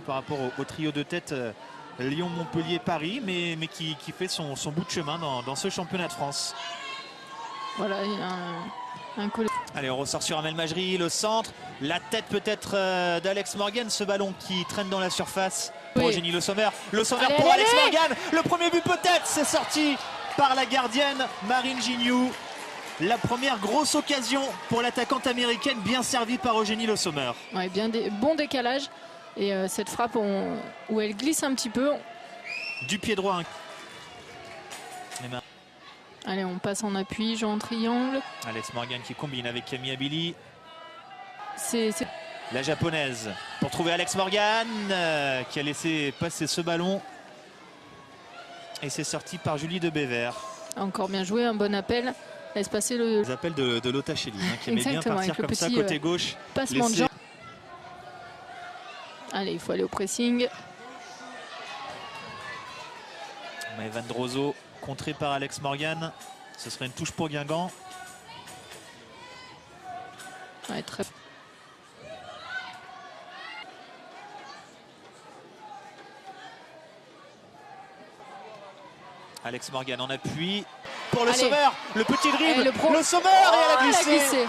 par rapport au trio de tête Lyon, Montpellier, Paris, mais qui fait son bout de chemin dans ce championnat de France. Voilà, il y a un collet. Allez, on ressort sur Amel Majri, le centre, la tête peut-être d'Alex Morgan, ce ballon qui traîne dans la surface pour Eugénie Le Sommer. Le Sommer pour Alex Morgan, le premier but peut-être, c'est sorti par la gardienne Marine Gignoux. La première grosse occasion pour l'attaquante américaine, bien servie par Eugénie Le Sommer. Ouais, bon décalage. Et cette frappe où elle glisse un petit peu. Du pied droit. Allez, on passe en appui, jeu en triangle. Alex Morgan qui combine avec Camille Abili. C'est la japonaise pour trouver Alex Morgan qui a laissé passer ce ballon. Et c'est sorti par Julie de Bévert. Encore bien joué, un bon appel. Laisse passer le... Les appels de Lotta Schelling qui aimait bien partir comme ça côté gauche. Passement de jambes. Allez, il faut aller au pressing. Evan Drozo contré par Alex Morgan. Ce serait une touche pour Guingamp. Ouais, très... Alex Morgan en appui pour le Sommer. Le petit dribble. Le Sommer et elle a glissé.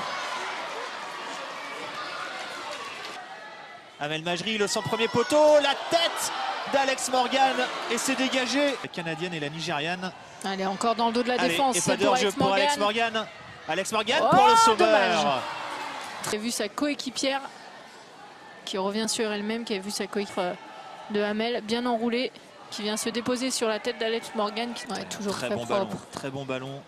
Amel Majri, le centre premier poteau. La tête d'Alex Morgan et c'est dégagé. La Canadienne et la Nigériane. Allez, encore dans le dos de la défense. Et pas de jeu pour Alex Morgan. Alex Morgan pour le Sommer. J'ai vu sa coéquipière qui revient sur elle-même, qui a vu sa coéquipière de Amel bien enroulée, qui vient se déposer sur la tête d'Alex Morgan. Qui est toujours très bon propre. Ballon, très bon ballon.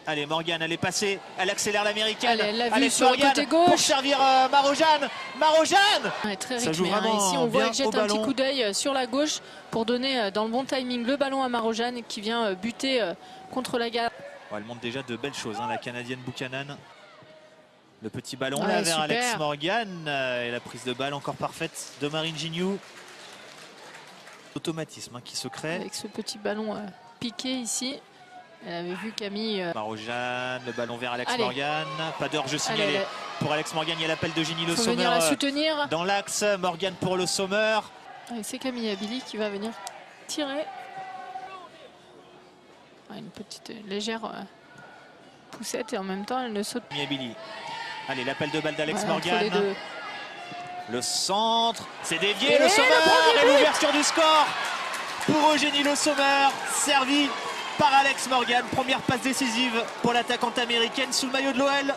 Allez, Morgan, elle est passée. Elle accélère l'américaine. Elle l'a vu Alex sur Morgan le côté gauche. Pour servir Marojane. Marojane très ça joue rythmé, vraiment ici, on voit qu'elle jette un petit coup ballon. d'œil sur la gauche pour donner dans le bon timing le ballon à Marojane qui vient buter contre la gare. Elle montre déjà de belles choses, la Canadienne Buchanan. Le petit ballon là vers super. Alex Morgan. Et la prise de balle encore parfaite de Marine Gignoux. Automatisme qui se crée. Avec ce petit ballon piqué ici. Elle avait vu Camille. Marojane, le ballon vers Alex Morgan. Pas d'heure, je signalais. Pour Alex Morgan, il y a l'appel de Eugénie Le Sommer. La soutenir. Dans l'axe, Morgan pour Le Sommer. C'est Camille Abili qui va venir tirer. Une petite légère poussette et en même temps elle ne saute pas. Abili. Allez, l'appel de balle d'Alex Morgan. Le centre, c'est dévié, Le Sommer et l'ouverture du score pour Eugénie Le Sommer, servi par Alex Morgan. Première passe décisive pour l'attaquante américaine sous le maillot de l'OL.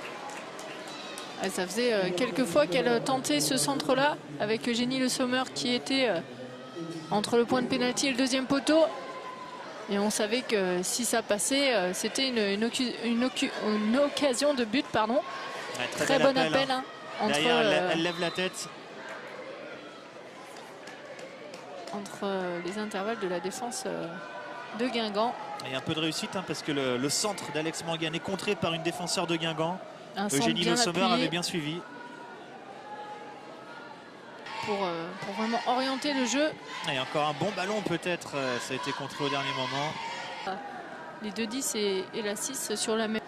Ça faisait quelques fois qu'elle tentait ce centre-là avec Eugénie Le Sommer qui était entre le point de pénalty et le deuxième poteau. Et on savait que si ça passait, c'était une occasion de but. Pardon. Ouais, très bon appel. Entre, derrière, elle lève la tête. Entre les intervalles de la défense de Guingamp. Il y a un peu de réussite parce que le centre d'Alex Morgan est contré par une défenseur de Guingamp. Eugénie Le Sommer avait bien suivi. Pour vraiment orienter le jeu. Et encore un bon ballon peut-être, ça a été contré au dernier moment. Les 2-10 et la 6 sur la même.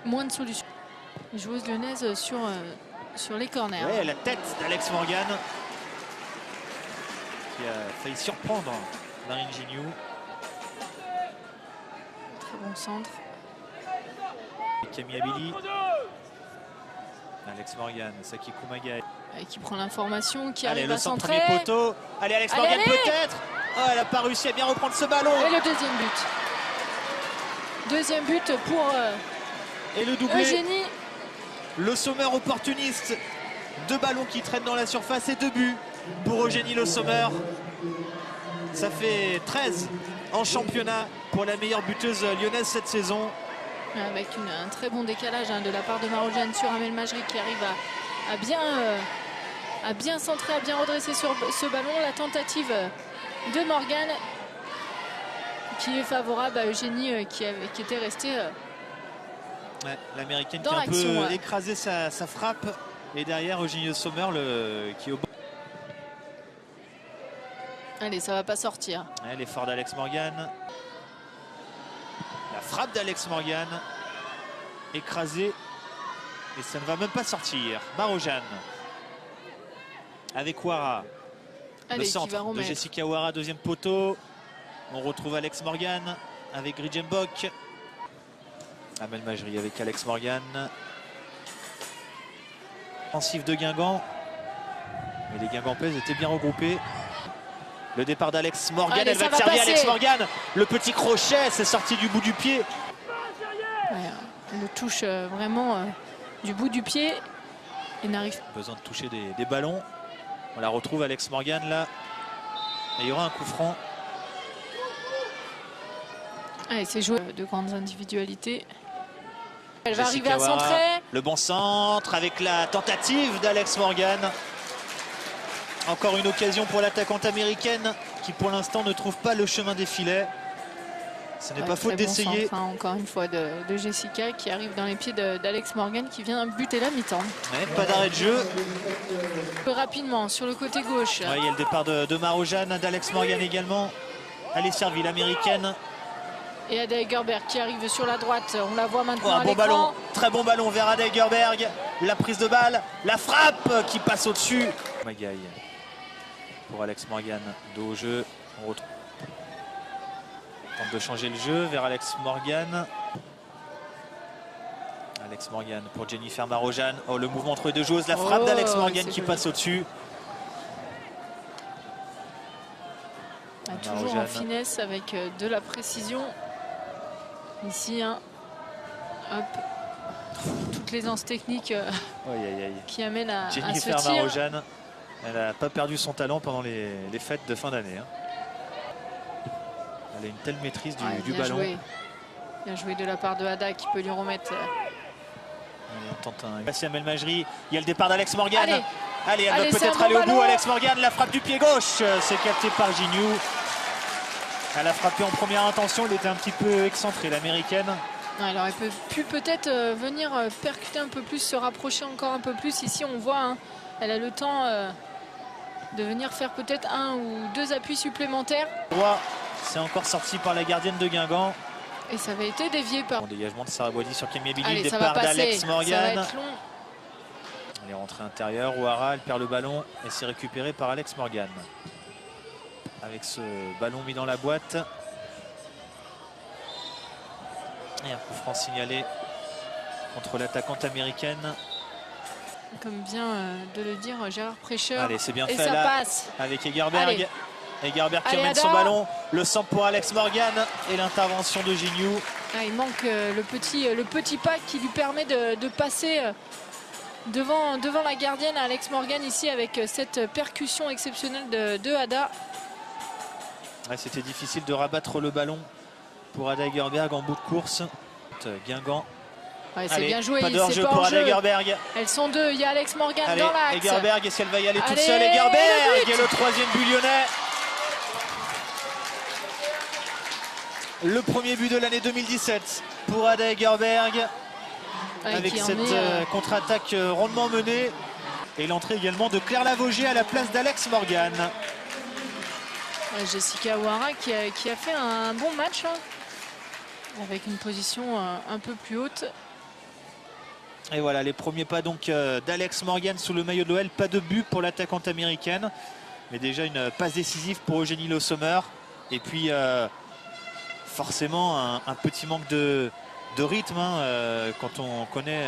Moins de solutions. Les joueuses lyonnaises sur les corners. Ouais, la tête d'Alex Morgan qui a failli surprendre Marine Gignoux. Très bon centre. Et Camille Abili. Alex Morgan, Saki Kumagai. Qui prend l'information, qui allez, arrive à centrer. Premier poteau. Allez, Alex Morgan peut-être. Oh, elle n'a pas réussi à bien reprendre ce ballon. Et le deuxième but. Deuxième but pour et le doublé. Eugénie. Le Sommer opportuniste. 2 ballons qui traînent dans la surface et 2 buts pour Eugénie Le Sommer. Ça fait 13 en championnat pour la meilleure buteuse lyonnaise cette saison. Avec un très bon décalage de la part de Marojane sur Amel Majri qui arrive à bien centrer, à bien redresser sur ce ballon. La tentative de Morgan qui est favorable à Eugénie qui était restée l'américaine qui a un peu écrasé sa frappe. Et derrière Eugénie Le Sommer qui est au bord. Allez, ça va pas sortir. L'effort d'Alex Morgan. La frappe d'Alex Morgan. Écrasée. Et ça ne va même pas sortir. Marojane. Avec Ouara. Allez, Le centre de Jessica Ouara, deuxième poteau. On retrouve Alex Morgan avec Gridjembok. Amel Majri avec Alex Morgan. Offensif de Guingamp. Mais les Guingampaises étaient bien regroupées. Le départ d'Alex Morgan, allez, elle va être servie. Alex Morgan, le petit crochet, c'est sorti du bout du pied. Ouais, elle le touche vraiment du bout du pied et n'arrive pas. Besoin de toucher des ballons. On la retrouve, Alex Morgan, là. Et il y aura un coup franc. Allez, c'est joué de grandes individualités. Elle va Jessica arriver à Ouara, centrer. le bon centre avec la tentative d'Alex Morgan. Encore une occasion pour l'attaquante américaine qui pour l'instant ne trouve pas le chemin des filets. Ce n'est pas faute d'essayer. Bon encore une fois de Jessica qui arrive dans les pieds d'Alex Morgan qui vient buter la mi-temps. Pas d'arrêt de jeu. Rapidement sur le côté gauche. Il y a le départ de Marojane, d'Alex Morgan également. Elle est servie, l'américaine. Et Ada Egerberg qui arrive sur la droite. On la voit maintenant un à bon l'écran. ballon, très bon ballon vers Ada Egerberg. La prise de balle, la frappe qui passe au-dessus. Magaï pour Alex Morgan, dos au jeu. On retrouve. Tente de changer le jeu vers Alex Morgan. Alex Morgan pour Jennifer Marojane. Oh, le mouvement entre les deux joueuses, la frappe d'Alex Morgan qui passe au-dessus. Toujours en finesse avec de la précision. Ici, hein. Hop. Toute l'aisance technique qui amène à ce Jennifer tir. Marojane, elle n'a pas perdu son talent pendant les fêtes de fin d'année. Elle a une telle maîtrise du ballon. Bien joué de la part de Ada qui peut lui remettre. On tente un Amel Majri. Il y a le départ d'Alex Morgan. Allez, elle va peut-être aller au bout. Alex Morgan, la frappe du pied gauche. C'est capté par Gignoux. Elle a frappé en première intention. Elle était un petit peu excentrée, l'américaine. Elle aurait pu peut-être venir percuter un peu plus, se rapprocher encore un peu plus. Ici, on voit, hein, elle a le temps de venir faire peut-être un ou deux appuis supplémentaires. C'est encore sorti par la gardienne de Guingamp. Et ça avait été dévié par... Bon dégagement de Sarah Boidi sur Camille Billy. Allez, Le départ d'Alex Morgan. Ça va être long. Elle est rentrée intérieure. Ouara, elle perd le ballon et c'est récupéré par Alex Morgan. Avec ce ballon mis dans la boîte. Et un coup franc signalé contre l'attaquante américaine. Comme vient de le dire Gérard Prêcheur. Allez, c'est bien et fait ça là. Passe. Avec Egerberg. Allez. Egerberg qui amène Ada. son ballon. Le centre pour Alex Morgan et l'intervention de Gignoux. Il manque le petit pas qui lui permet de passer devant la gardienne Alex Morgan ici avec cette percussion exceptionnelle de Ada. C'était difficile de rabattre le ballon pour Ada Egerberg en bout de course. Guingamp. C'est bien joué. Pas de hors-jeu pour Ada Egerberg. Elles sont deux. Il y a Alex Morgan dans l'axe. Egerberg, est-ce qu'elle va y aller toute seule? Egerberg et le troisième but lyonnais. Le premier but de l'année 2017 pour Ada Egerberg. Avec cette contre-attaque rondement menée. Et l'entrée également de Claire Lavaugier à la place d'Alex Morgan. Jessica Ouara qui a fait un bon match. Avec une position un peu plus haute. Et voilà les premiers pas donc d'Alex Morgan sous le maillot de l'OL. Pas de but pour l'attaquante américaine. Mais déjà une passe décisive pour Eugénie Le Sommer. Et puis forcément un petit manque de rythme. Quand on connaît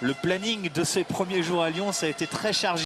le planning de ses premiers jours à Lyon, ça a été très chargé.